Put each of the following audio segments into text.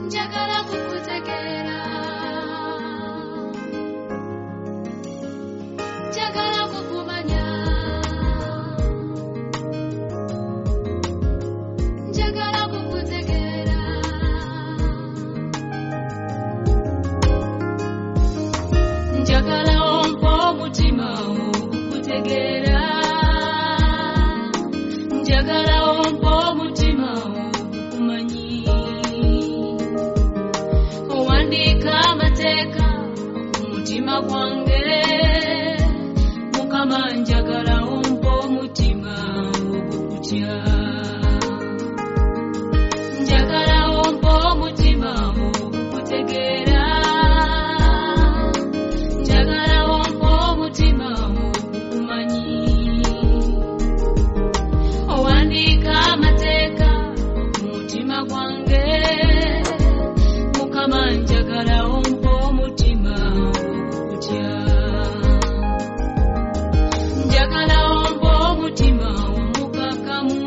njagala kukutegeera njagala kukumanya njagala kukutegeera njagala ompa omutima okukutegeera njagala ompa omutima okukumanyi owandiika amateeka omutima gwange mukama njagala ompa omutima okukutya njagala ompa omutima okukutegeera njagala ompa omutima okukumanyi owandiika amateeka omutima gwange mukama njagala ompa omutima okukutya njagala ompa omutima omukakamu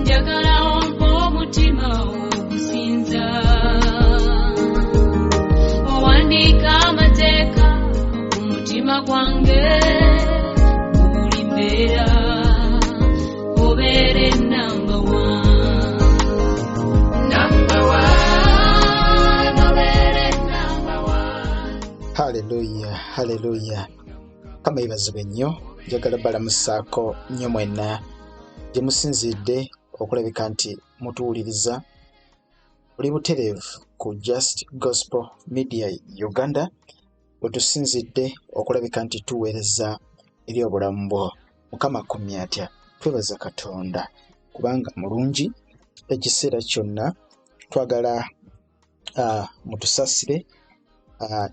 njagala ompa omutima ogusinza owandiika amateeka omutima gwange buli mbeera obeere number one obeere number one. Hallelujah, hallelujah. Kama ibazibwe nnyo, njagala balamusaako nnyo mwenna gye musinzidde okulabika nti mutuwuliriza. Oli butereevu ku Just Gospel Media Uganda, wetusinzidde okulabika nti tuweereza eri obulamu bwo. Mukama akumye atya? Twebaza Katonda kubanga mulungi. Ekiseera kyonna twagala mutusasire.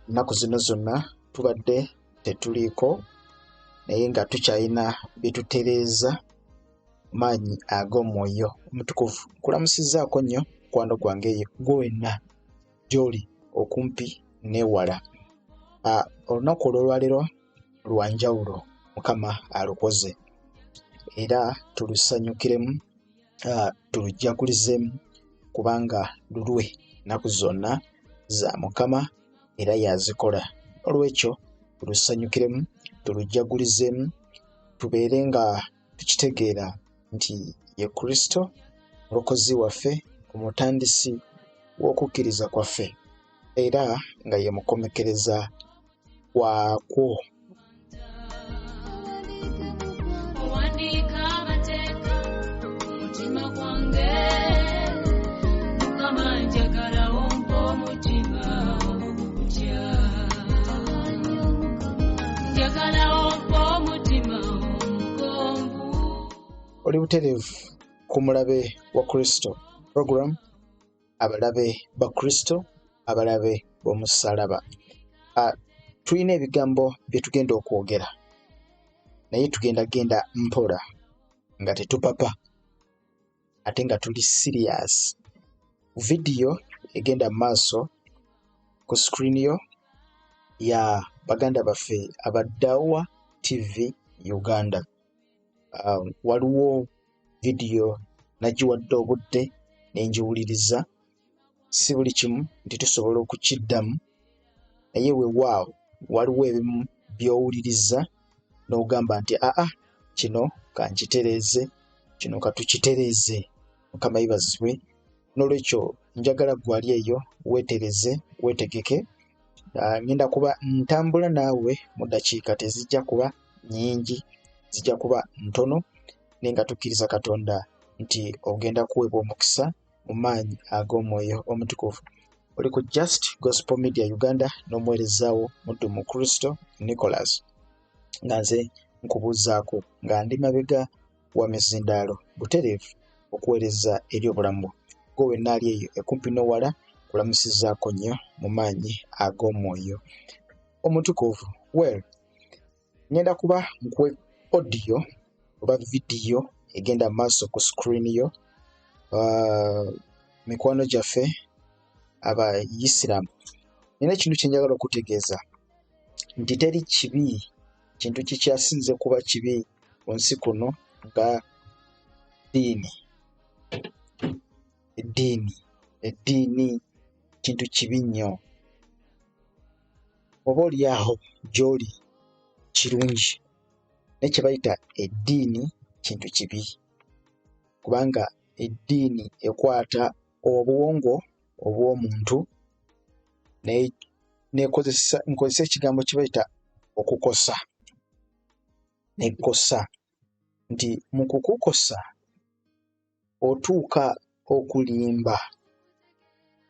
Nnaku zino zonna tubadde tetuliiko naye nga tukyalina byetutereeza maanyi ag'omwoyo omutukuvu. Nkulamusizaako nnyo mukwano gwange eyo gwe wenna gy'oli okumpi n'ewala. Olunaku olw'olwaleero lwanjawulo, Mukama alukoze era tulusanyukiremu, tulujjagulizemu kubanga lulwe nnaku zonna za Mukama era yazikola. Olw'ekyo tulusanyukiremu, tulujjagulizemu, tubeere nga tukitegeera nti ye Kristo mulokozi waffe, omutandisi w'okukkiriza kwaffe era nga ye mukomekereza wakwo. owandiika amateeka omutima gwange mukama njagala ompa omutima okukutya njagala ompa omutima omugonvu. Oli butereevu ku mulabe wa Kristo program, abalabe ba Kristo, abalabe b'omusalaba. Tulina ebigambo bye tugenda okwogera naye tugenda mpola nga tetupapa ate nga tuli serious. Video egenda maaso ku screen yo ya baganda baffe abaddawa TV Uganda. Waliwo video nagiwadde obudde nenjiwuliriza, si buli kimu nti tusobola okukiddamu naye weewaawo waliwo ebimu by'owuliriza n'ogamba nti kino kankitereeze, kino katukitereeze. Mukama yebazibwe. N'olwekyo njagala gwali eyo weetereze, weetegeke. Ngenda kuba ntambula naawe mu ddakiika tezijja kuba nnyingi, zijja kuba ntono, naye nga tukkiriza Katonda nti ogenda kuweebwa omukisa mu maanyi ag'omwoyo omutukuvu. Oli ku Just Gospel Media Uganda n'omuweerezaawo muddu mu Kristo Nicholas, nga nze nkubuuzaako nga ndi mabega wa mizindaalo butereevu okuweereza eri obulamu bwo. Gwe wenna ali eyo ekumpi n'owala kulamusizaako nnyo mu maanyi ag'omwoyo omutukuvu. Well, ngenda kuba nkuwe audio oba video egenda maaso ku screen yo. Mikwano gyaffe Abayisiraamu, nina ekintu kye njagala okutegeeza nti teri kibi, kintu kikyasinze kuba kibi ku nsi kuno nga ddiini. eddiini kintu kibi nnyo. Oba oli aho gy'oli kirungi, naye kye bayita eddiini kintu kibi, kubanga eddiini ekwata obwongo obw'omuntu nkozesa ekigambo kye bayita okukosa, nekosa nti mu kukukosa otuuka okulimba,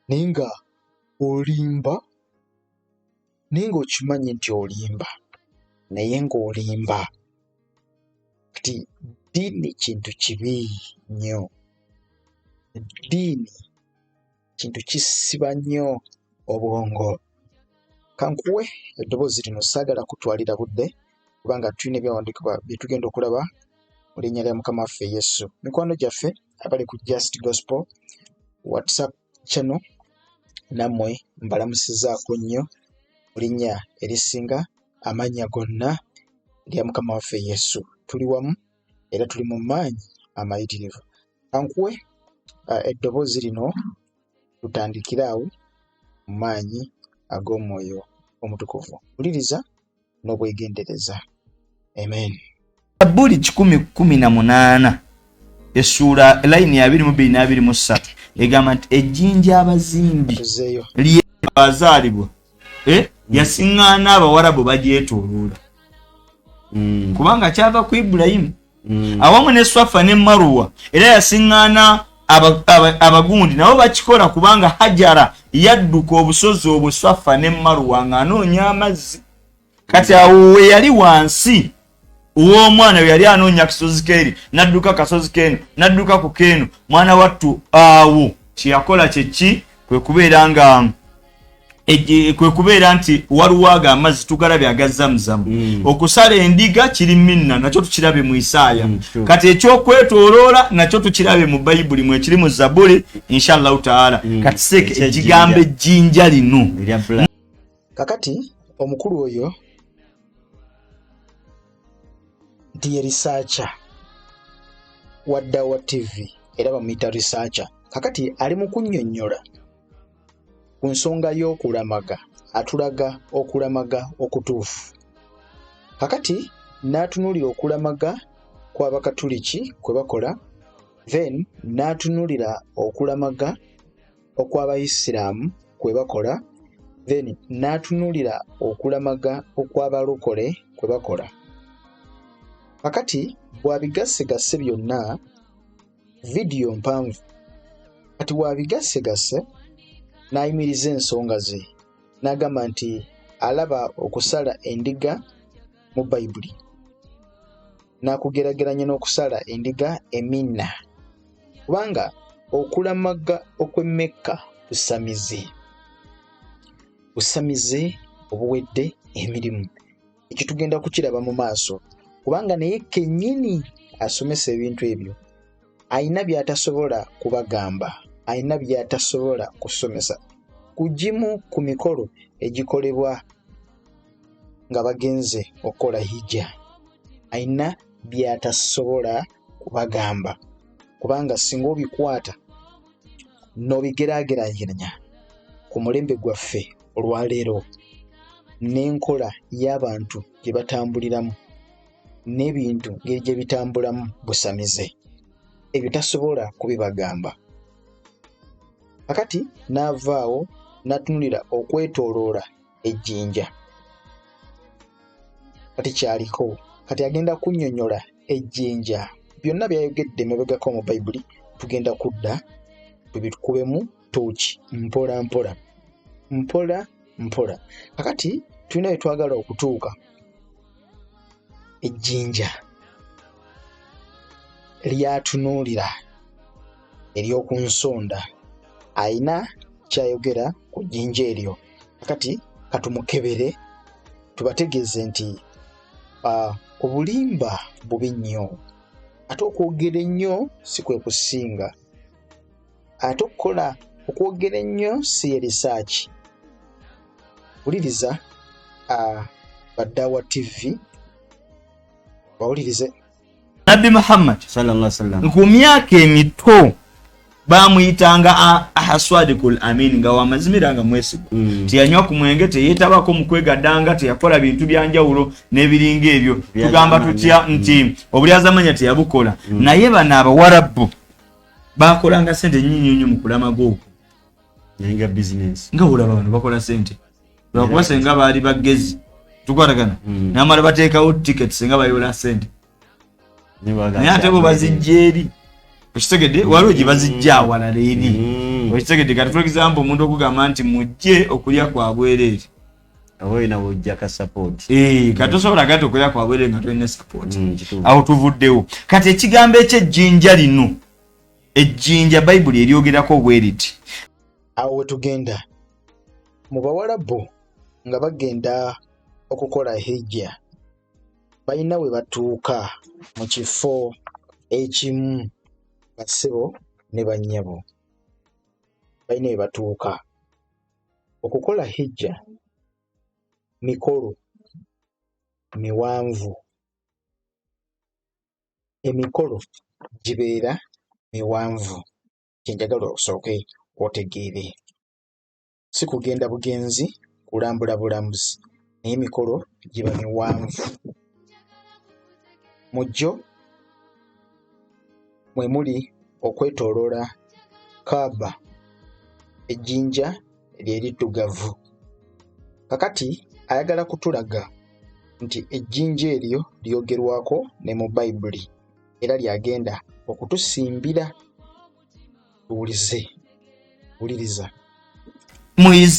naye nga olimba naye ng'okimanyi nti olimba, naye ng'olimba. Kati ddiini kintu kibi nnyo, eddiini kintu kisiba nnyo obwongo. Kankuwe eddoboozi lino saagala kutwalira budde, kubanga tulina ebyawandiikibwa bye tugenda okulaba mu linnya lya Mukama waffe Yesu. Mikwano gyaffe abali ku Just Gospel WhatsApp channel, nammwe mbalamusizzaako nnyo mu linnya erisinga amannya gonna lya Mukama waffe Yesu. Tuli wamu era tuli mu maanyi amayitirivu. Kankuwe eddoboozi lino tutandikire awo mu maanyi ag'omwoyo omutukuvu. Wuliriza n'obwegendereza. Amen. Zaburi 118 essuula layini ya 22-23 egamba nti ejjinja abazimbi lyabazaalibwa yasiŋŋaana abawarabu bagyetooloola. Kubanga kyava ku Ibulayimu awamu ne Swafa ne Maruwa, era yasiŋŋaana abagundi nabo bakikola, kubanga Hajara yadduka obusozi obwo Swafa ne Maruwa ng'anoonya amazzi. Kati awo we yali wansi w'omwana we yali anoonya kasozi keeri, n'adduka kasozi keeno, n'adduka ku keeno, mwana wattu awo kye yakola kyeki kwe kubeera nti waliwo ago amazzi tugalabye agazzamuzamu. Okusala endiga kiri minna, nakyo tukirabe mu Isaaya. Kati ekyokwetooloola nakyo tukirabe mu Bayibuli mwe kiri mu Zaburi inshallah taala. Kati seeke ekigambo ejjinja lino. Kakati omukulu oyo nti ye researcher wadda wa TV era bamuyita researcher. Kakati ali mu kunnyonnyola ku nsonga y'okulamaga, atulaga okulamaga okutuufu. Kakati n'atunuulira okulamaga kw'Abakatuliki kwe bakola, then n'atunuulira okulamaga okw'Abayisiraamu kwe bakola, then n'atunuulira okulamaga okw'abalokole kwe bakola. Kakati bw'abigassegase byonna, vidiyo mpanvu, kati bw'abigassegase n'ayimiriza ensonga ze, n'agamba nti alaba okusala endiga mu Bayibuli n'akugeraageranya n'okusala endiga eminna, kubanga okulamaga okw'Emmeka busamize obuwedde emirimu. Ekyo tugenda kukiraba mu maaso, kubanga naye kennyini asomesa ebintu ebyo ayina by'atasobola kubagamba, ayina by'atasobola kusomesa. Kugimu ku mikolo egikolebwa nga bagenze okukola hijja, ayina by'atasobola kubagamba, kubanga singa obikwata n'obigeraageranya ku mulembe gwaffe olwaleero n'enkola y'abantu gye batambuliramu n'ebintu ngeri gye bitambulamu busamize, ebyo tasobola kubibagamba. Kakati n'avaawo n'atunulira okwetooloola ejjinja. Kati kyaliko, kati agenda kunnyonnyola ejjinja. Byonna byayogedde emabegako mu Bayibuli tugenda kudda tubitukubemu tooki mpola mpola. Kakati tulina bye twagala okutuuka. Ejjinja lyatunuulira ery'oku nsonda, ayina kyayogera ku jjinja eryo. Kakati katumukebere tubategeeze nti obulimba bubi nnyo, ate okwogera ennyo si kwe kusinga, ate okukola okwogera ennyo si ye research. Wuliriza baddawa TV bawulirize. Nabbi Muhammad sallallahu alaihi wasallam ku myaka emito bamuyitanga ahaswadikul amin nga wamazimira nga mwesigo tiyanywa ku mwenge teyeetabako mu kwegaddanga teyakola bintu byanjawulo n'ebiringa ebyo tugamba tutya nti obulyazamanya teyabukola naye bano abawarabu bakolanga sente nnyingi nnyo mu kulama gooku nga business nga olaba bano bakola sente lwakuba senga baali bagezi tukwatagana namala bateekawo tickets senga bayola sente naye ate bo bazijja eri okitegedde waliwo gye bazijja awalala eri okitegedde kati for example omuntu okugamba nti mujje okulya kwa bwereere oyina wojjaka support kati osobola gati okulya kwa bwereere nga tolina support awo tuvuddewo kati ekigambo ekyejjinja lino ejjinja bayibuli eryogerako bweriti awo wetugenda mu bawalabu nga bagenda okukola hijja balina we batuuka mu kifo ekimu bassebo ne bannyabo balina we batuuka okukola hijja mikolo miwanvu emikolo gibeera miwanvu kyenjagala okusooke otegeere si kugenda bugenzi kulambula bulamuzi naye emikolo giba miwanvu mujjo mwe muli okwetooloola kaaba ejjinja lyeriddugavu kakati ayagala kutulaga nti ejjinja eryo lyogerwako ne mu bayibuli era lyagenda okutusimbira tuwulize wuliriza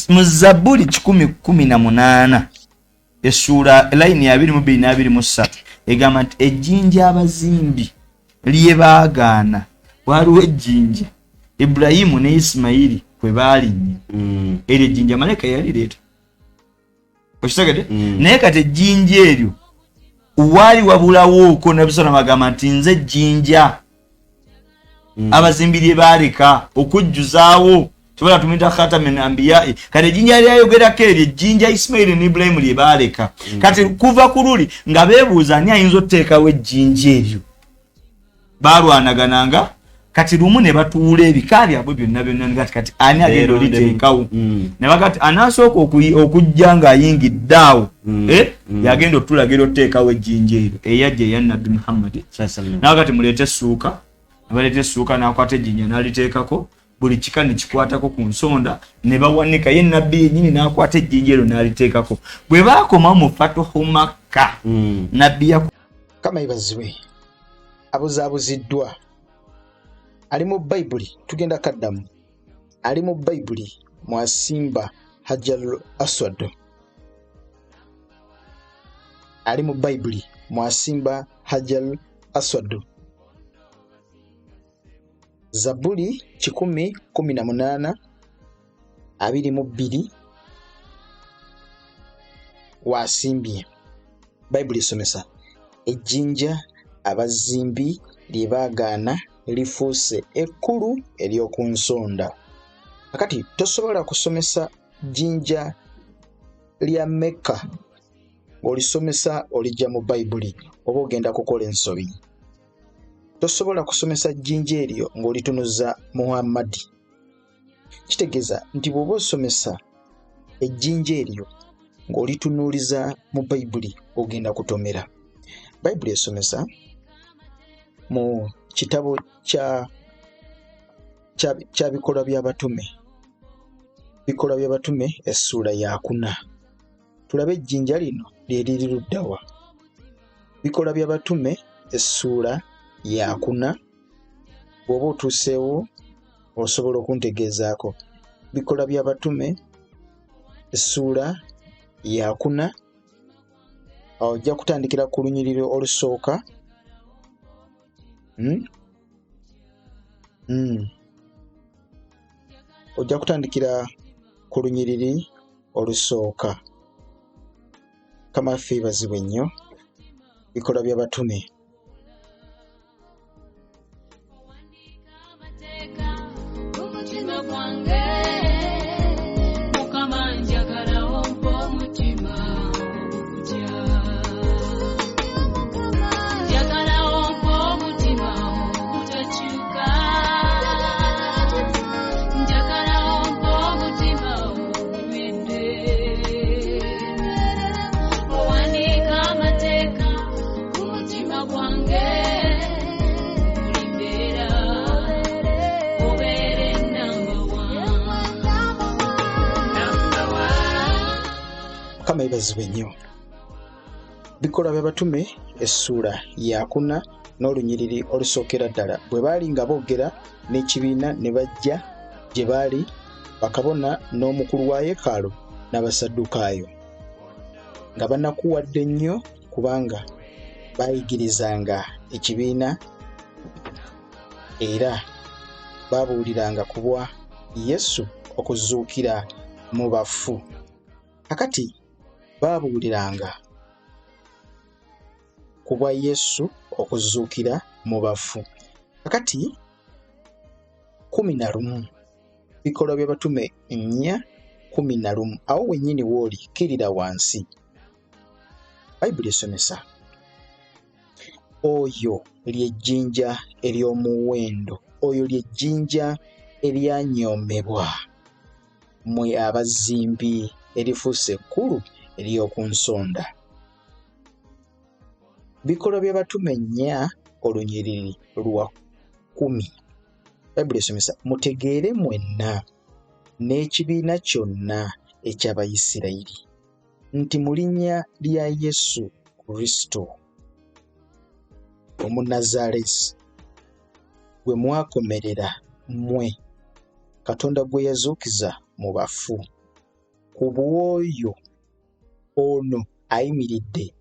mu Zabbuli 118 essuula layini ya 2223 egamba nti ejjinja abazimbi lye baagaana waliwo ejjinja Ibulayimu ne Isimayiri kwe baalinnye eryo ejjinja malayika yalireeta okitegedde naye kati ejjinja eryo waali wabulawo ko nabisona bagamba nti nze ejjinja abazimbi lye baaleka okujjuzaawo tubola tumita khatamin anbiya kati ejjinja lyayogerako eryo ejjinja Isimayiri ne Ibulayimu lye baaleka kati kuva ku luli nga beebuuza ani ayinza okuteekawo ejjinja eryo balwanagananga kati lumu ne batuula ebika byabwe byonna kati ani agenda oliteekawo ne bagati anasooka okujja ng'ayingidde awo yagenda otulagira oteekawo ejjinja eryo eyajja eya Nabbi Muhammad naye kati muleete essuuka abaleeta essuuka n'akwata ejjinja n'aliteekako buli kika ne kikwatako ku nsonda ne bawanika ye Nabbi yennyini n'akwata ejjinja eryo n'aliteekako bwe baakoma mu Fatuhu Makka Nabbi kama ibazibwe abuzaabuziddwa ali mu bayibuli tugenda kaddamu ali mu bayibuli mwasimba Hajarul Aswad ali mu bayibuli mwasimba Hajarul Aswad Zabbuli 118 22 wasimbye bayibuli somesa ejjinja abazimbi lye baagaana lifuuse ekkulu ery'oku nsonda kakati tosobola kusomesa jjinja lya Mekka ng'olisomesa olijja mu bayibuli oba ogenda kukola ensobi tosobola kusomesa jjinja eryo ng'olitunuza Muhammadi kitegeeza nti bw'oba osomesa ejjinja eryo ng'olitunuuliza mu bayibuli ogenda kutomera bayibuli esomesa mu kitabo kya bikolwa by'abatume essuula ya 4 tulabe ejjinja lino lyeriri luddawa bikolwa by'abatume essuula ya 4 bw'oba otuuseewo osobola okuntegeezaako bikolwa by'abatume essuula ya 4 ojja kutandikira ku lunyiriri olusooka ojja kutandikira ku lunyiriri olusooka kama feebazibwe nnyo bikolwa by'abatume Mukama ibazibwe nnyo. Bikolwa by'Abatume essula ya 4 n'olunyiriri olusookera ddala. Bwe baali nga boogera n'ekibiina ne bajja gye baali bakabona n'omukulu wa yeekaalu n'Abasaddukaayo, nga banakuwadde nnyo kubanga baayigirizanga ekibiina era baabuuliranga ku bwa Yesu okuzuukira mu bafu. Kakati baabuuliranga ku bwa Yesu okuzuukira mu bafu. Kakati 11 Bikolwa by'Abatume 4:11. Awo wennyini w'oli kirira wansi. Bayibuli esomesa, oyo ly'ejjinja ery'omuwendo, oyo ly'ejjinja eryanyoomebwa, mmwe abazimbi erifuuse ekkulu ery'oku nsonda. Bikolwa by'Abatume 4 olunyiriri lwa 10. Bayibuli esomesa, mutegeere mwenna n'ekibiina kyonna eky'Abayisirayiri nti mu linnya lya Yesu Kristo Omunnazaaleesi gwe mwakomerera mmwe, Katonda gwe yazuukiza mu bafu, ku bw'oyo ono ayimiridde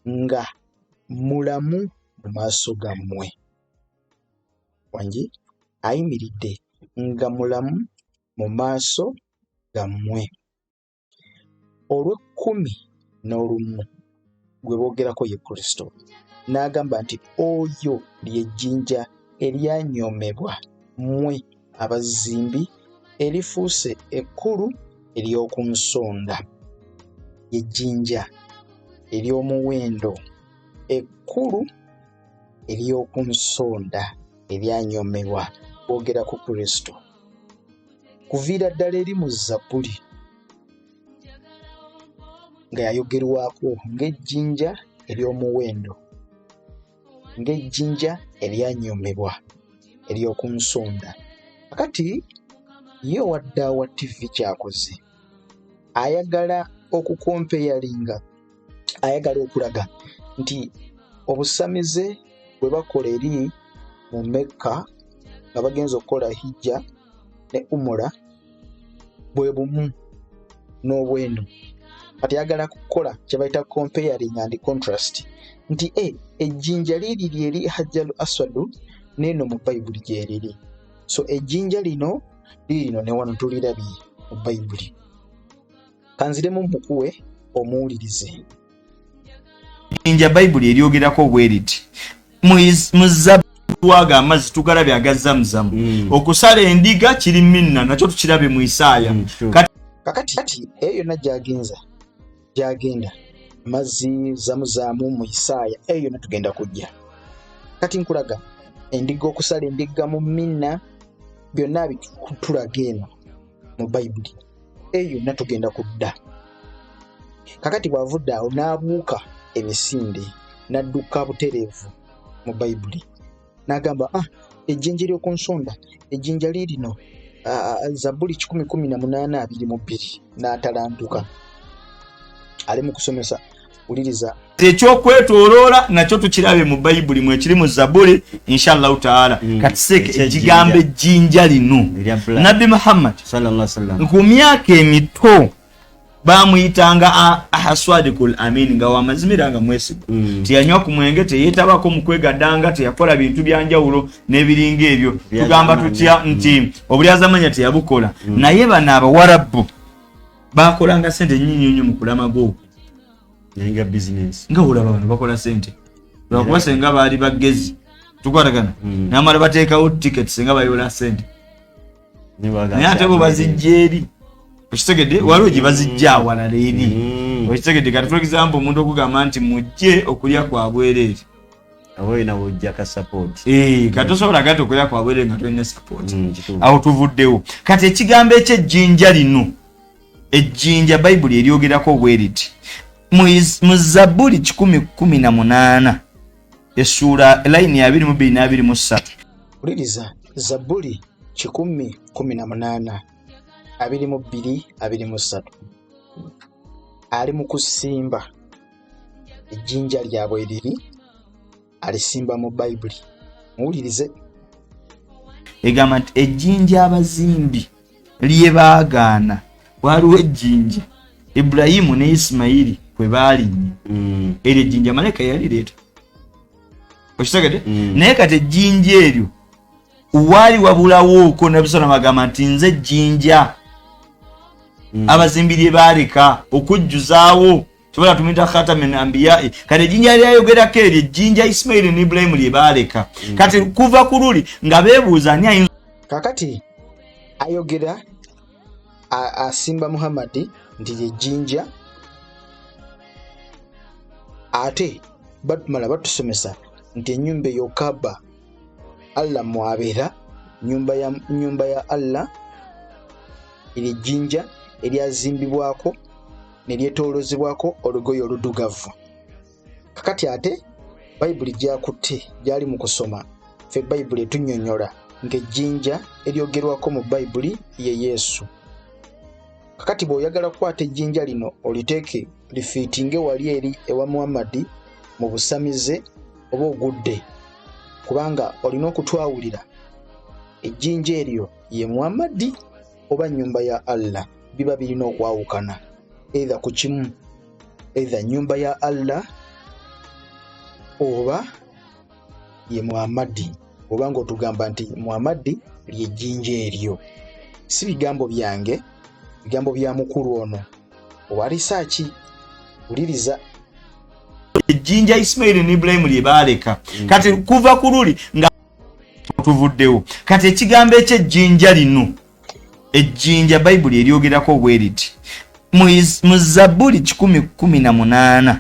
nga mulamu mu maaso gammwe. Wangi ayimiridde nga mulamu mu maaso gammwe. Olw'11 gwe boogerako ye Kristo, n'agamba nti oyo ly'ejjinja eryanyoomebwa, mmwe abazimbi erifuuse ekkulu ery'oku nsonda. Ejjinja ery'omuwendo ekkulu ery'oku nsonda eryanyoomebwa, boogera ku Kristo. Kuviira ddala eri mu Zabbuli nga yayogerwako ng'ejjinja ery'omuwendo, ng'ejjinja eryanyoomebwa ery'oku nsonda. Kakati ye owadde TV kyakoze, ayagala okukompeyalinga, ayagala okulaga nti obusamize bwe bakola eri mu Mecca nga bagenza okukola hijja ne umura bwe bumu n'obwendo. Kati ayagala kukola kye bayita comparing and contrast nti ejjinja liri lyeri Hajjalu Aswadu n'eno mu Bayibuli gyeriri. So ejjinja lino lirino ne wano tulirabye mu Bayibuli. Kanziremu mukuwe omuwulirize. Ejjinja Bayibuli eryogerako bwe riti mu Zabbuli twagamba tugalabye agazzamuzamu, okusala endiga kiri minna nakyo tukirabe mu Isaaya. Kakati eyo yonna gyagenda mazzi zamuzaamu mu Isaaya, eyo yonna tugenda kujja. Kati nkulaga endiga, okusala endiga mu minna, byonna bitulaga eno mu Bayibuli, eyo yonna tugenda kudda. Kakati bw'avudde awo n'abuuka emisinde n'adduka butereevu mu Bayibuli n'agamba ejjinja ery'oku nsonda, ejjinja liirino, Zabbuli 10:18-22 n'atalantuka. Ali mu kusomesa, wuliriza. Ekyokwetooloola nakyo tukirabe mu Bayibuli mwekiri mu Zabbuli inshallah taala. Katiseke ekigambo ejjinja lino Nabbi Muhammad sallallahu alaihi wasallam ku myaka emito bamuyitanga Ahaswadikul Amin, nga wamazimiranga mwesigo. Tiyanywa ku mwenge, teyeetabako mu kwegaddanga, teyakola bintu byanjawulo n'ebiringa ebyo. Tugamba tutya nti obulyazamanya teyabukola. Naye bano Abawarabu bakolanga sente nnyingi nnyo mu kulamago. Nga business. Nga olaba bano bakola sente. Lwakuba senga baali bagezi. Tukwatagana. N'amala bateekawo tickets senga bayola sente. Naye ate bo bazijja eri. Okitegedde waliwo gye bazijja awalala eri. Okitegedde kati for example omuntu okugamba nti mujje okulya kwa bwereere. Awoyina wojja ka support. Kati osobola kati okulya kwa bwereere nga tolina support. Awo tuvuddewo. Kati ekigambo eky'ejjinja lino, ejjinja Bayibuli eryogerako bwe riti mu Zabbuli 10:18 essula line ya 22-23. Uliriza Zabbuli 10:18 22-23. ali mu kusimba ejjinja lyabwe eriri alisimba mu bayibuli. Muwulirize. Egamba nti ejjinja abazimbi lye baagaana, waliwo ejjinja Ibulayimu ne Isimayiri kwe baalinnye. Eryo ejjinja malayika yalireeta. Okitegedde? Naye kati ejjinja eryo waali wabulawooko Nabisona bagamba nti nze ejjinja abazimbi lye baaleka okujjuzaawo sobola tumita khatamin anbiya. Kati ejjinja lyayogerako eryo ejjinja Isimayiri ne Ibulayimu lye baaleka. Kati kuva ku luli nga beebuuza ani ayinza. Kakati ayogera asimba Muhammadi nti lyejjinja, ate batumala batusomesa nti ennyumba eyo Kaaba Allah mwabeera, nyumba ya Allah eryejjinja eryazimbibwako ne lyetoolozebwako olugoye oluddugavu. Kakati ate bayibuli gyakutte gyali mu kusoma, ffe bayibuli etunnyonnyola ng'ejjinja eryogerwako mu bayibuli ye Yesu. Kakati bw'oyagala kukwata ejjinja lino oliteeke lifiitinge wali eri ewa Muhammadi mu busamize oba ogudde, kubanga olina okutwawulira ejjinja eryo ye Muhammadi oba nnyumba ya Allah. Biba birina okwawukana either ku kimu, either nnyumba ya Allah oba ye Muhammadi, oba ng'otugamba nti Muhammadi lyejjinja eryo. Si bigambo byange, bigambo bya mukulu ono owa risaaki. Wuliriza. Ejjinja Isimayiri ne Ibulayimu lye baaleka. Kati kuva ku luli nga tuvuddewo. Kati ekigambo eky'ejjinja lino, ejjinja bayibuli eryogerako bwe riti mu Zabbuli 118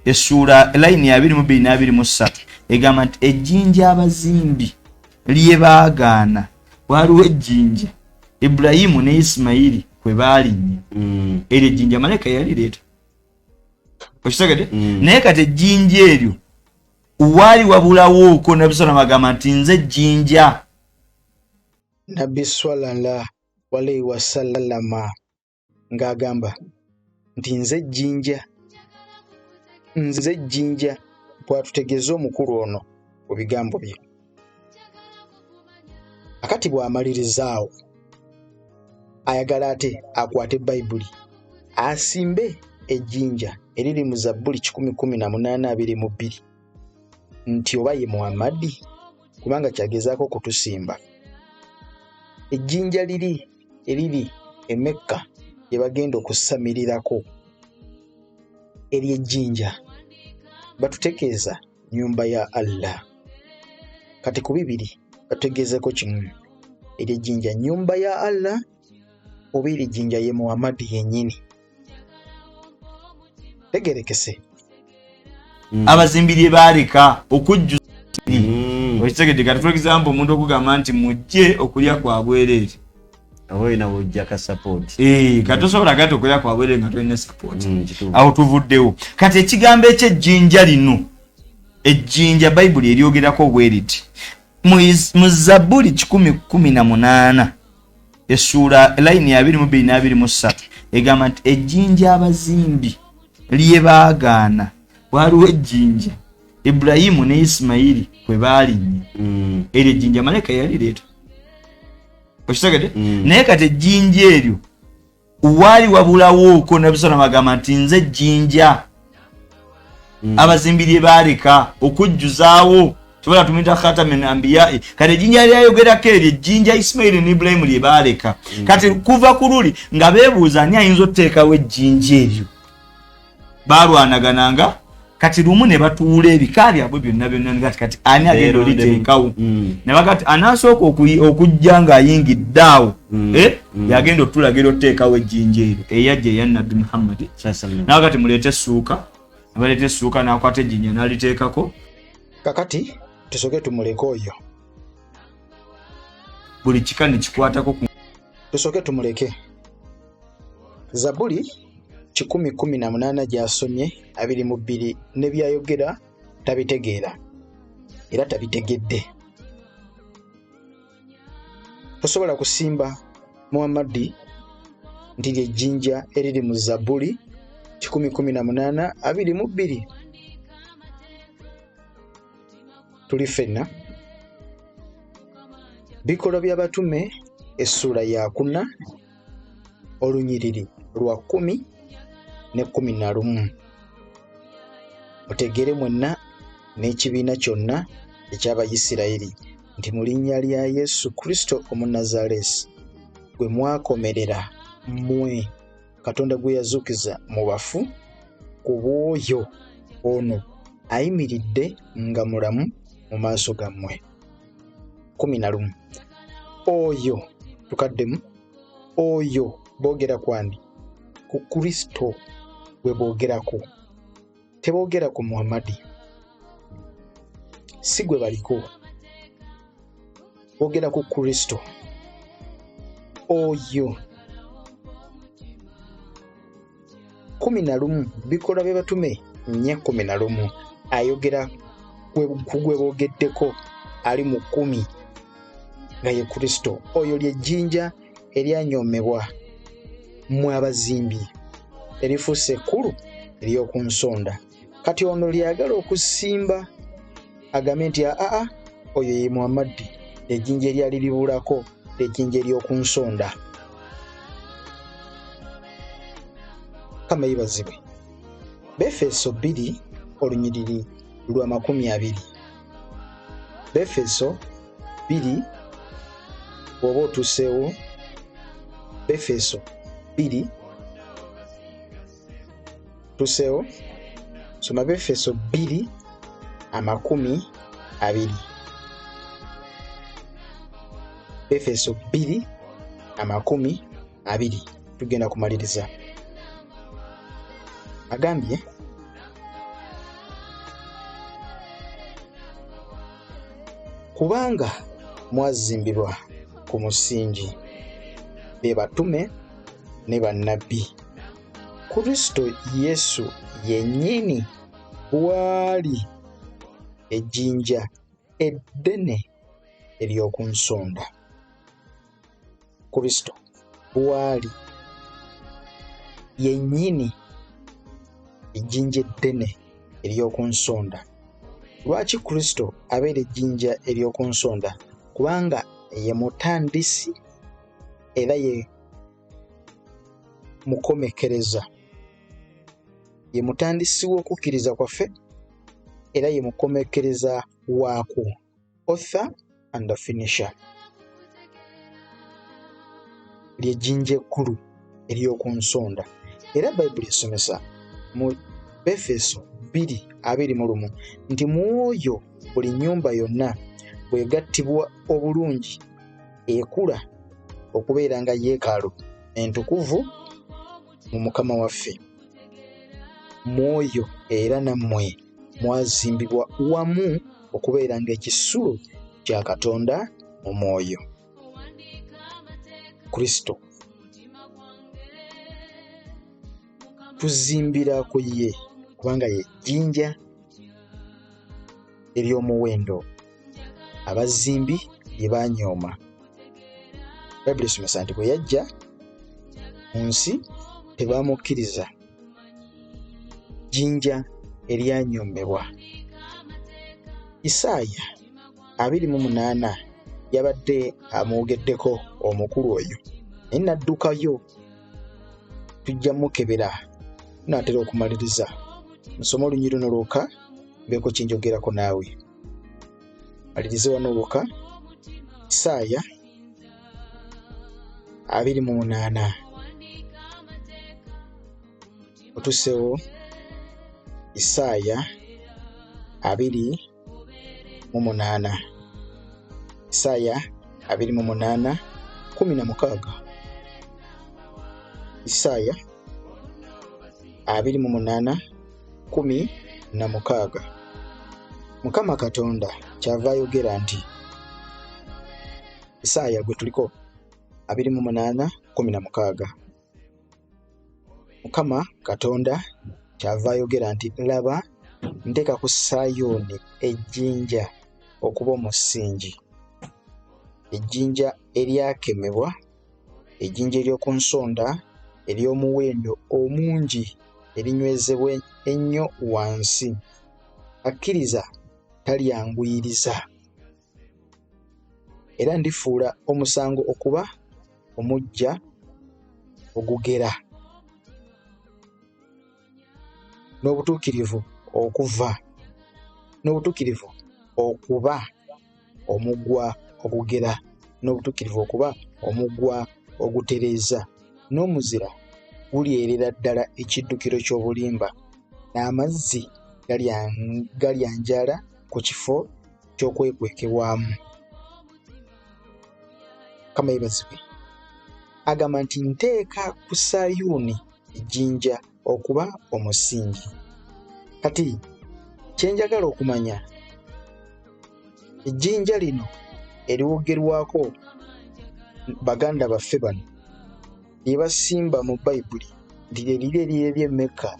essuula layini ya 22-23 egamba nti ejjinja abazimbi lye baagaana, waliwo ejjinja Ibulayimu ne Isimayiri kwe baalinnye. Eryo ejjinja malayika yalireeta. Okitegedde? Naye kati ejjinja eryo waali wabulawooko Nabisona bagamba nti nze ejjinja. Nabbi sallallahu alayhi wa sallama ng'agamba nti nze ejjinja, bw'atutegeeza omukulu ono ku bigambo bye. Akati bw'amalirizaawo ayagala ate akwate bayibuli asimbe ejjinja eriri mu Zabbuli 118:22 nti oba ye Muhammadi, kubanga kyagezaako kutusimba. Ejjinja eriri e Mekka lye bagenda okusamirirako, eryejjinja batutegeeza nnyumba ya Allah. Kati ku bibiri batutegeezeko kimu, eryejjinja nnyumba ya Allah oba eryejjinja ye Muhammadi yennyini. Tegerekese. Abazimbi lye baaleka okujjuza. Okitegedde? Kati for example omuntu okugamba nti mujje okulya kwa bwereere, awo ina wojja ka support. Kati osobola gati okulya kwa bwereere nga tolina support. Awo tuvuddewo. Kati ekigambo eky'ejjinja lino, ejjinja bayibuli eryogerako bwe riti mu Zabbuli 118 essuula layini ya 22-23 egamba nti ejjinja abazimbi lye baagaana, waliwo ejjinja Ibulayimu ne Isimayiri kwe baalinnye. Eryo ejjinja malayika yalireeta. Okitegedde? Naye kati ejjinja eryo waali wabulawooko Nabisona bagamba nti nze ejjinja abazimbi lye baaleka okujjuzaawo sobola tumita khatamin anbiya. Kati ejjinja lyayogerako eryo ejjinja Isimayiri ne Ibulayimu lye baaleka. Kati kuva ku luli nga beebuuza ani ayinza okuteekawo ejjinja eryo. Baalwanagananga. Kati lumu ne batuula ebika byabwe byonna kati ani agenda oliteekawo. Ne bagati anasooka okujja ng'ayingidde awo yagenda otulagira oteekawo ejjinja eryo eyajja eya Nabbi Muhammad. Nawe kati muleete essuuka, ne baleeta essuuka n'akwata ejjinja n'aliteekako. Kakati tusooke tumuleke oyo, buli kika ne kikwatako. Tusooke tumuleke. Zabbuli 118 gy'asomye 22 ne byayogera tabitegeera era tabitegedde. Tosobola kusimba Muhammadi nti lyejjinja eriri mu Zabbuli 118 22 tuli ffenna. Bikolwa by'Abatume essula ya 4 olunyiriri lwa 10 ne 11. Mutegere mwenna n'ekibiina kyonna eky'Abayisirayiri nti mu linnya lya Yesu Kristo Omunnazaaleesi gwe mwakomerera mmwe Katonda gwe yazuukiza mu bafu, ku bw'oyo ono ayimiridde nga mulamu mu maaso gammwe. 11. Oyo tukaddemu, oyo boogera kwandi ku Kristo gwe boogerako, teboogera ku Muhammadi, si gwe baliko, boogera ku Kristo oyo. 11 Bikolwa by'Abatume 4:11 ayogera ku gwe boogeddeko ali mu 10 nga ye Kristo. Oyo ly'ejjinja eryanyoomebwa mmwe abazimbi, erifuuse ekkulu ery'oku nsonda. Kati ono lyagala okusimba agambe nti aa oyo ye Muhammadi, ejjinja eryali libulako, ejjinja ery'oku nsonda. Kama yibazibwe. Befeso 2 olunyiriri lwa 20. Befeso 2 bw'oba otuseewo, Befeso 2 tuseewo, soma Befeso 2:20. Befeso 2:20 tugenda kumaliriza. Agambye kubanga mwazimbirwa ku musingi, be batume ne bannabbi, Kristo Yesu yennyini bw'ali ejjinja eddene ery'oku nsonda. Kristo bw'ali yennyini ejjinja eddene ery'oku nsonda. Lwaki Kristo abeera ejjinja ery'oku nsonda? Kubanga ye mutandisi era ye mukomekereza, ye mutandisi w'okukkiriza kwaffe era ye mukomekereza waakwo, author and finisher. Ly'ejjinja ekkulu ery'oku nsonda. Era Bayibuli esomesa mu Befeso 2:21 nti mu oyo buli nnyumba yonna bw'egattibwa obulungi ekula okubeera nga yeekaalu entukuvu mu Mukama waffe. Mu oyo era nammwe mwazimbibwa wamu okubeera ng'ekisulo kya Katonda mu mwoyo. Kristo tuzimbira ku ye kubanga ye jjinja ery'omuwendo abazimbi lye banyooma. Bayibuli esomesa nti bwe yajja mu nsi tebaamukkiriza, jjinja eryanyoomebwa. Isaaya 28 yabadde amwogeddeko omukulu oyo, naye naddukayo. Tujja mukebera, naatera okumaliriza. Nsoma olunyiri luno lwokka mbeeko kinjogerako naawe. Malirize wano lwokka. Isaaya 28 otuseewo. Isaaya 28. Isaaya 28:16. Isaaya 28:16. Mukama Katonda kyava ayogera nti, Isaaya gwe tuliko 28:16. Mukama Katonda kyava ayogera nti, laba nteeka ku Sayuuni ejjinja okuba omusingi, ejjinja eryakemebwa, ejjinja ery'oku nsonda ery'omuwendo omungi erinywezebwa ennyo wansi. Akkiriza talyanguyiriza. Era ndifuula omusango okuba omujja ogugera, n'obutuukirivu okuba omugwa ogugera, n'obutuukirivu okuba omugwa ogutereeza, n'omuzira gulyerera ddala ekiddukiro ky'obulimba, n'amazzi galyanjala ku kifo ky'okwekwekebwamu. Mukama yeebazibwe. Agamba nti nteeka ku Sayuuni ejjinja okuba omusingi. Kati kyenjagala okumanya, ejjinja lino eriwogerwako baganda baffe bano lye basimba mu Bayibuli nti lye Mecca,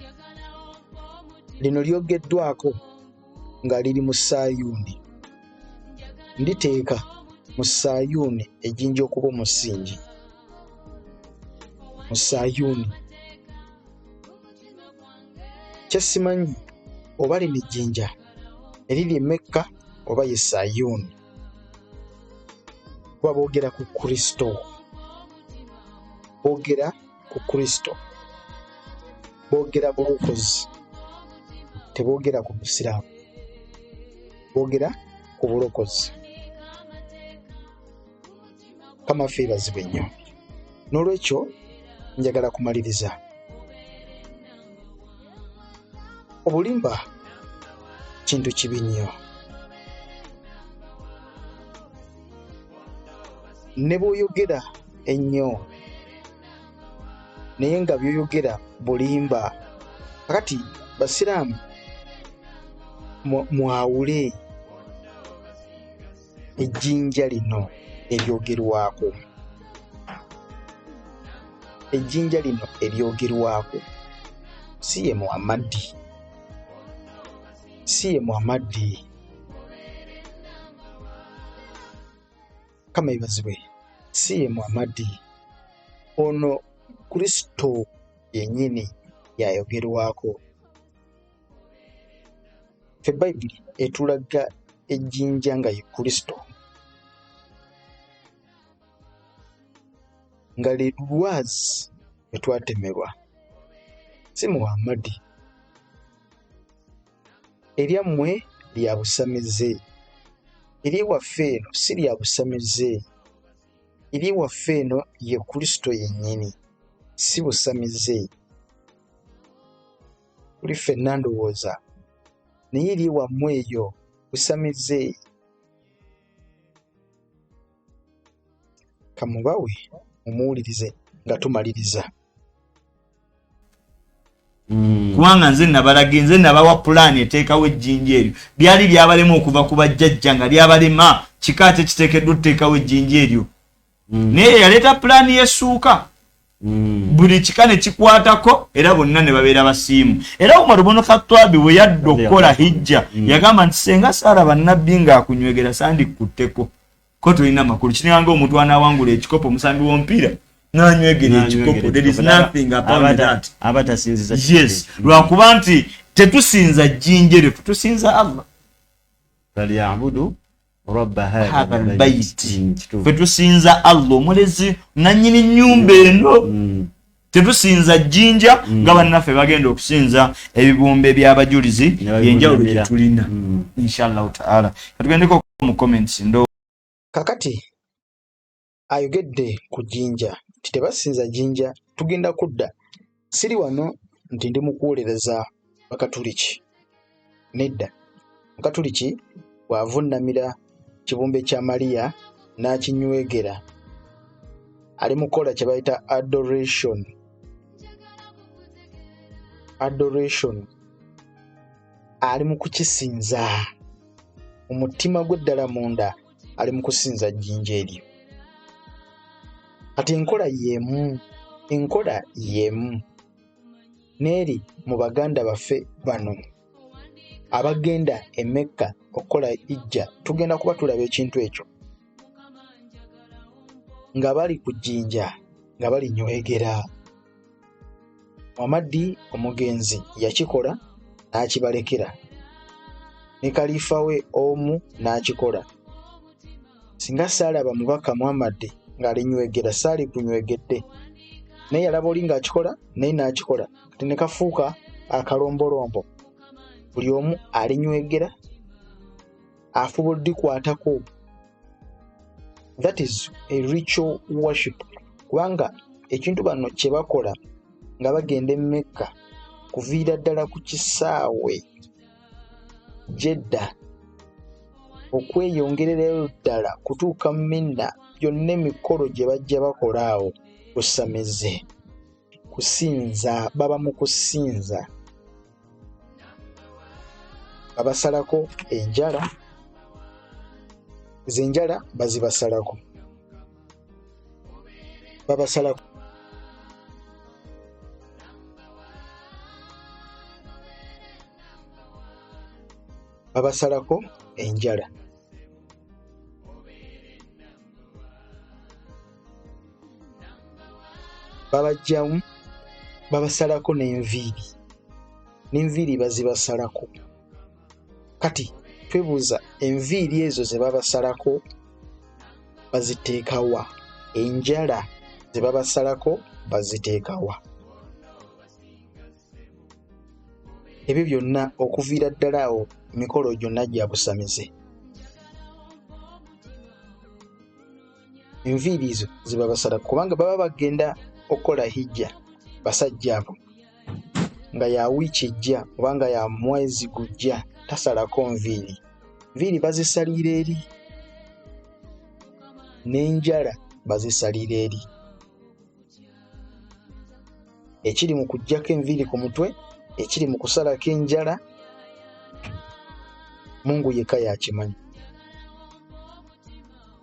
lino lyogeddwako nga liri mu Sayuuni. Nditeeka mu Sayuuni ejjinja okuba omusingi, mu Sayuuni. Kyesimanyi oba lino ejjinja eriri e Mecca oba ye Sayuuni, kuba boogera ku Kristo, boogera ku Kristo, boogera bulokozi, teboogera ku Busiraamu, boogera ku bulokozi. Mukama waffe yeebazibwe nnyo. N'olwekyo njagala kumaliriza. Obulimba kintu kibi nnyo. Ne bw'oyogera ennyo naye nga by'oyogera bulimba. Kakati Basiraamu mwawule ejjinja lino eryogerwako. Ejjinja lino eryogerwako si ye Muhammadi, si ye Muhammadi. Kama yeebazibwe, si ye Muhammadi. Ono Kristo yennyini yayogerwako. Ffe Bayibuli etulaga ejjinja nga ye Kristo, nga lye lwazi etwatemebwa, si Muhammadi. Eryammwe lya busamize, eryewaffe eno si lya busamize. Eryewaffe eno ye Kristo yennyini, si busamize. Kuli ffenna ndowooza, naye eryewammwe eyo busamize. Kamubawe mumuwulirize nga tumaliriza. Kubanga nze nabalaga, nze nabawa pulaani eteekawo ejjinja eryo. Byali byabalema okuva ku bajjajja nga lyabalema kika kye kiteekeddwa okuteekawo ejjinja eryo. Naye yaleeta pulaani y'essuuka, buli kika ne kikwatako era bonna ne babeera basiimu. Era Umar ibn Khattab bwe yadda okukola hijja yagamba nti senga Saara bannabbi ng'akunywegera sandikutteko ko tulina makulu. Kinanga omuntu anaawangula ekikopo omusambi w'omupiira n'anywegera ekikopo. There is nothing about that. Abatasinziza Yes, lwakuba nti tetusinza jjinja eryo, tusinza Allah. falyabudu rabba hadha albayt. Ffe tusinza Allah omulezi nannyini nnyumba eno. Tetusinza jjinja nga bannaffe bagenda okusinza ebibumbe by'abajulizi yenjawulo gye tulina. Inshallah ta'ala katugendeko mu comments ndo. Kakati ayogedde ku jjinja nti tebasinza jjinja, tugenda kudda. Siri wano nti ndi mu kuwolereza Bakatuliki. Nedda, Mukatuliki bw'avunnamira kibumbe kya Mariya n'akinywegera, ali mu kukola kye bayita adoration. Ali mu kukisinza omutima gwe ddala munda, ali mu kusinza jjinja eryo. Kati enkola y'emu n'eri mu baganda baffe bano abagenda e Mecca okukola hijja. Tugenda kuba tulaba ekintu ekyo nga bali ku jjinja nga balinywegera. Muhammadi omugenzi yakikola n'akibalekera, ne kalifa we omu n'akikola. Singa saalaba mubaka Muhammadi ng'alinywegera saali kunywegedde, naye yalaba oli ng'akikola naye n'akikola, kati ne kafuuka akalombolombo. Buli omu alinywegera afuba oddikwatako. That is a ritual worship. Kubanga ekintu bano kye bakola nga bagenda e Mecca kuviira ddala ku kisaawe Jeddah okweyongererayo ddala kutuuka Mina, byonna emikolo gye bajja bakola awo kusamize, kusinza, baba mu kusinza. Babasalako enjala, zenjala bazibasalako, babasalako enjala. Babajjamu babasalako n'enviiri bazibasalako. Kati twebuuza, enviiri ezo ze babasalako baziteekawa? Enjala ze babasalako baziteekawa? Ebyo byonna okuviira ddala awo emikolo gyonna gya busamize. Enviiri ezo ze babasalako kubanga baba bagenda okukola hijja basajja abo, nga ya wiiki ejja oba nga ya mwezi gujja tasalako nviiri. Nviiri bazisalira eri, n'enjala bazisalira eri. Ekiri mu kuggyako enviiri ku mutwe, ekiri mu kusalako enjala, Mungu yekka yakimanyi.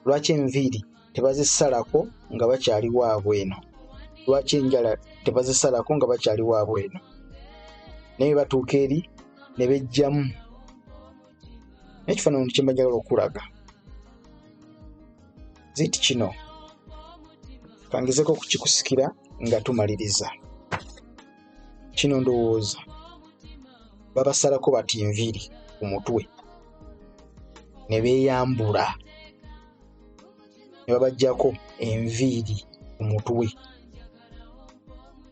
Lwaki enviiri tebazisalako nga bakyali waabwe eno? Lwaki enjala tebazisalako nga bakyali waabwe eno? Naye batuuka eri ne bejjamu n'ekifaananyi kye mbajagala okulaga. Ziti kino kangezeko kukikusikira nga tumaliriza. Kino ndowooza babasalako bati enviiri ku mutwe ne beeyambula, ne babaggyako enviiri ku mutwe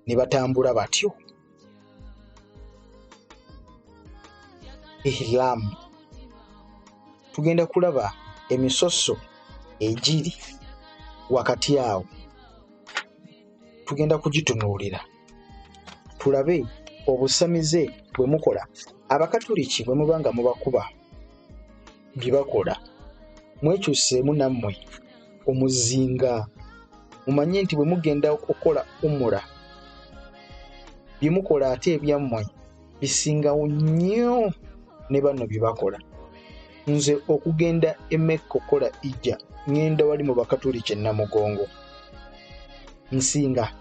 ne batambula batyo. Ihramu. Tugenda kulaba emisoso egiri wakati awo, tugenda kugitunuulira tulabe obusamize bwe mukola. Abakatoliki bwe muba nga mubakuba bye bakola, mwekyuseemu nammwe omuzinga, mumanye nti bwe mugenda okukola umura bye mukola ate ebyammwe bisingawo nnyo ne bano bye bakola. Nze okugenda e Mecca okukola ijja, ngenda wali mu bakatoliki e Namugongo, nsinga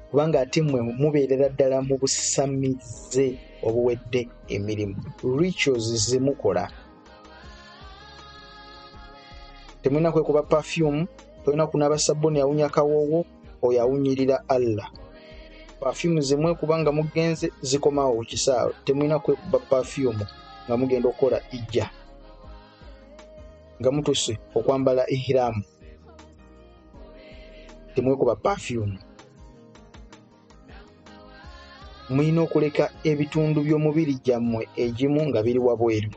kubanga ate mmwe mubeerera ddala mu busamize obuwedde emirimu. Rituals ze mukola, temulina kwekuba perfume, tolina kunaaba sabbuuni awunya kawoowo, oyo awunyirira Allah. Perfume ze mwekuba nga mugenze zikomawo kisaawe, temulina kwekuba perfume nga mugenda okukola ijja, nga mutuse okwambala ihramu, temwekuba perfume. Mulina okuleka ebitundu by'omubiri gyammwe egimu nga biri wabweru.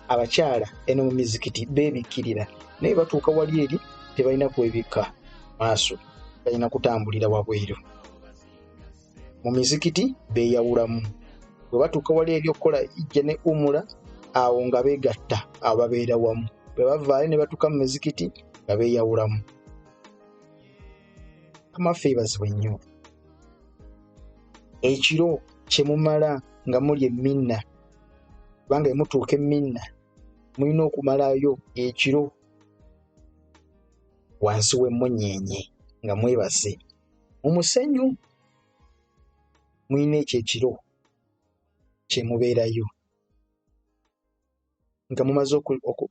Abakyala eno mu mizikiti beebikkirira, naye batuuka wali eri tebalina kwebikka maaso, balina kutambulira wabweru. Mu mizikiti beeyawulamu, bwe batuuka wali eri okukola ijja ne umura, awo nga beegatta, awo babeera wamu. Bwe bavaayo ne batuuka mu mizikiti nga beeyawulamu. Amaffe ebazibwe nnyo. Ekiro kye mumala nga muli e Mina, kubanga bwe mutuuka e Mina mulina okumalayo ekiro wansi w'emmunyeenye nga mwebase mu musenyu. Mulina ekyo ekiro kye mubeerayo nga mumaze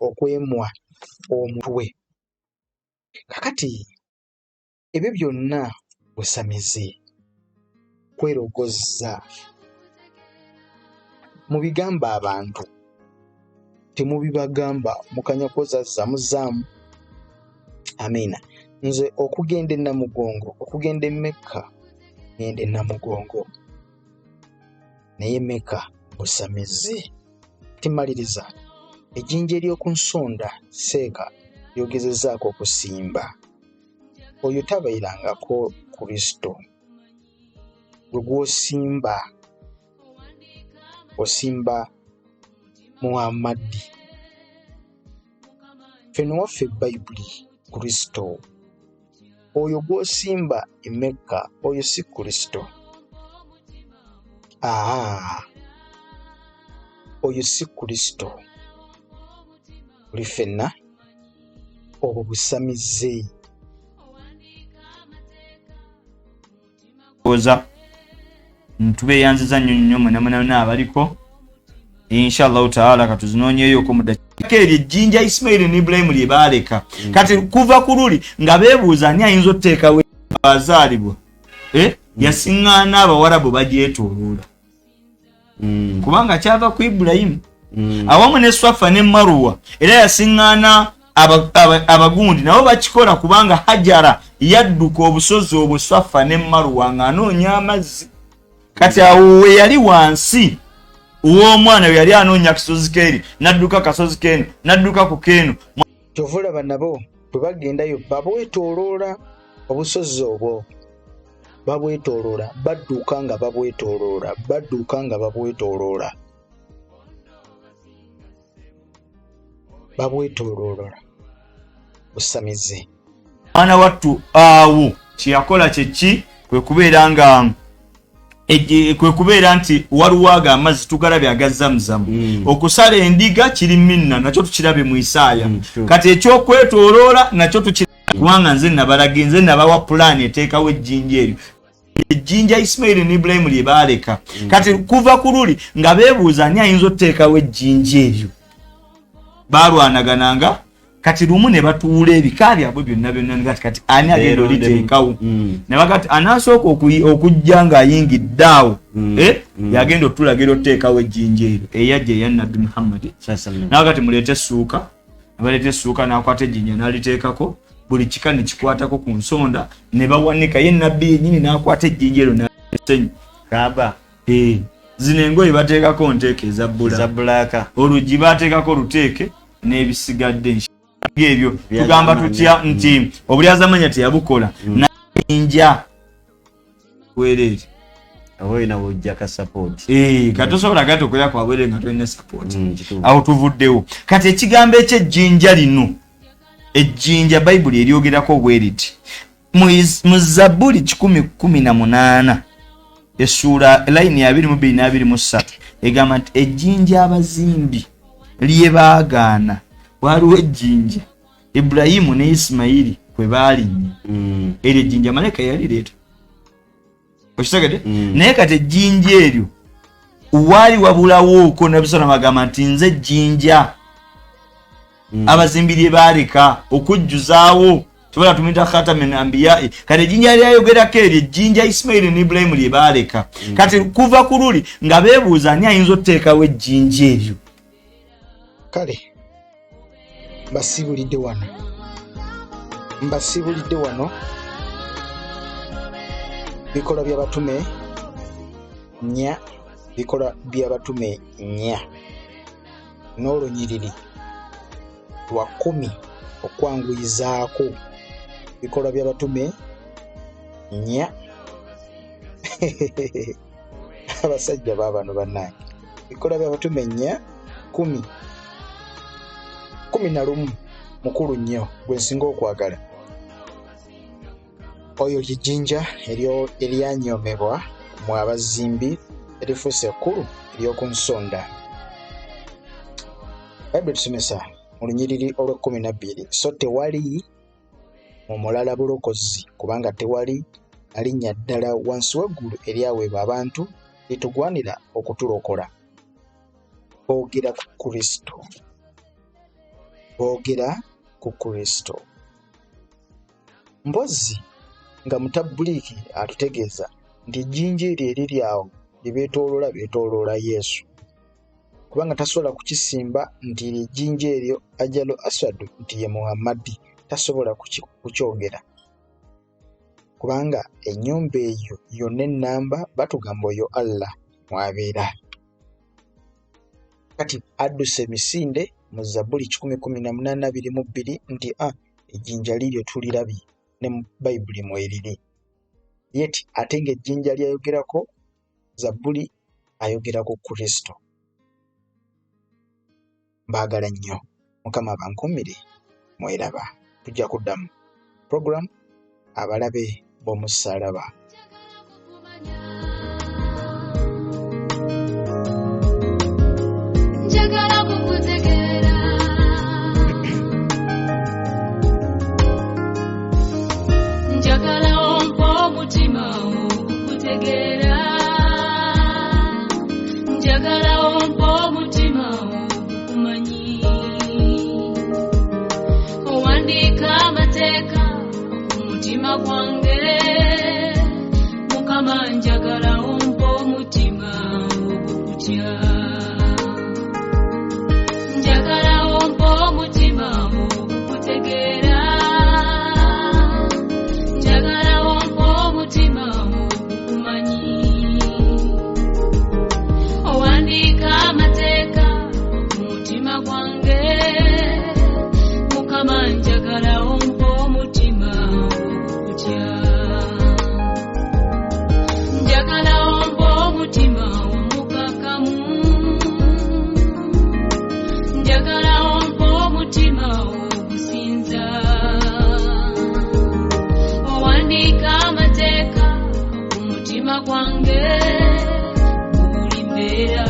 okwemwa omutwe. Kakati ebyo byonna busamize, kwerogozza. Mubigamba abantu, temubibagamba mukanya kozazza muzaamu. Amiina. Nze okugenda e Namugongo, okugenda e Mecca, ngenda e Namugongo, naye Mecca busamize. Timaliriza, ejjinja ery'oku nsonda seeka lyogezezzaako okusimba. Oyo tabairangako Kristo. Gwe gw'osimba, osimba Muhammadi. Feno waffe Bayibuli Kristo. Oyo gw'osimba e Mecca, oyo si Kristo. Oyo si Kristo. Buli ffenna obwo busamize. oza ntubeeyanziza nnyo mwenna abaliko, inshallah taala katuzinoonyeeyoko mu dakiika eryo ejjinja Ismail ne Ibrahim lye baaleka. Kati kuva ku luli nga beebuuza ani ayinza okuteekawo abazaalibwa, yasiŋŋaana abawarabu bagyetooloola, kubanga kyava ku Ibrahim awamu ne Swafa ne Maruwa, era yasiŋŋaana abagundi nabo bakikola, kubanga Hajara yadduka obusozi obwo Swafa ne Maruwa ng'anoonya amazzi. Kati awo we yali wansi w'omwana we yali anoonya kasozi keeri, n'adduka kasozi keeno, n'adduka ku keeno. Kyovulaba nabo bwe bagendayo babwetooloola obusozi obwo, babwetooloola, badduka nga babwetooloola, badduka nga babwetooloola, babwetooloola. Busamize. Mwana wattu awo kyeyakola kyeki kwe kubeera nti waliwo ago amazzi tugalabye agazzamuzamu. Okusala endiga kiri minna, nakyo tukirabe mu Isaaya. Kati ekyokwetooloola nakyo tukirabe, kubanga nze nabalaga, nze nabawa pulaani eteekawo ejjinja eryo. Ejjinja Ismail ne Ibrahim lye baaleka. Kati kuva ku luli nga beebuuza ani ayinza okuteekawo ejjinja eryo, baalwanagananga. Kati lumu ne batuula ebika byabwe byonna kati ani agenda oliteekawo. Ne bagati anasooka okujja ng'ayingidde awo, yagenda otulagira oteekawo ejjinja eryo eyajja eya Nabbi Muhammad. Nawe kati muleete essuuka, ne baleeta essuuka, n'akwata ejjinja n'aliteekako, buli kika ne kikwatako ku nsonda, ne bawanika. Ye Nabbi yennyini n'akwata ejjinja eryo n'asenyu kaaba. Zino engoye bateekako nteeke eza bbulaaka, oluggi bateekako luteeke n'ebisigadde. Ebyo tugamba tutya nti obulyazamanya teyabukola najinja werere awena wojja ka support katosobola gato okola kwa bwere nga tulina support awo tuvuddewo. Kati ekigambo eky'ejjinja lino, ejjinja Bayibuli eryogerako bweriti mu Zabbuli 118 essuula layini ya 22-23 egamba nti ejjinja abazimbi lye baagaana. Waliwo ejjinja Ibrahimu ne Ismaili kwe baalinnye, eryo ejjinja Maleka yalireeta, okitegedde. Naye kati ejjinja eryo waali wabulawooko Nabisala bagamba nti nze ejjinja abazimbi lye baaleka okujjuzaawo, tubala tumita khatamin anbiya. Kati ejjinja lyayogerako eryo ejjinja Ismaili ne Ibrahimu lye baaleka. Kati kuva ku luli nga beebuuza ani ayinza okuteekawo ejjinja eryo. Kale mbasibulidde wano bikola by'abatume 4, bikola by'abatume 4 n'olunyiriri lwa 10 okwanguyizaako. Bikola by'abatume 4 abasajja baabano bannange. Bikola by'abatume 4 11 mukulu nnyo gwe nsinga okwagala. Oyo jjinja eryanyoomebwa mu abazimbi erifuuse ekkulu ery'oku nsonda. Bayibuli tusomesa mu lunyiriri olw'12, so tewali mu mulala bulokozi, kubanga tewali alinnya ddala wansi w'eggulu eryaweebwa abantu litugwanira okutulokola. Boogera ku Kristo. Mpozi nga mutabuliki atutegeeza nti ejjinja eryo eriri awo beetooloola Yesu, kubanga tasobola kukisimba nti ejjinja eryo Ajalu Aswadu nti ye Muhammadi, tasobola kukyogera, kubanga ennyumba eyo yonna ennamba batugamba oyo Allah mwabeera. Kati adduse emisinde mu Zabbuli 118:22 nti ejjinja liryo tulirabye ne mu Bayibuli mweriri. Yeti ate ng'ejjinja lyayogerako Zabbuli ayogerako Kristo. Mbaagala nnyo, Mukama bankuumire, mweraba. Tujja kuddamu program abalabe b'omusaalaba. Njagala kukutegeera, njagala ompa omutima okukutegeera, njagala ompa omutima okukumanyi, owandiika amateeka ku mutima gwange, Mukama njagala ompa omutima okukutya. Njagala ompa omutima okukutegeera, njagala ompa omutima okukumanyi, owandiika amateeka ku mutima gwange, Mukama njagala ompa omutima okukutya. Njagala ompa omutima omukakamu, njagala ompa omutima ogusinza, owandiika amateeka ku mutima gwange mu buli mbeera.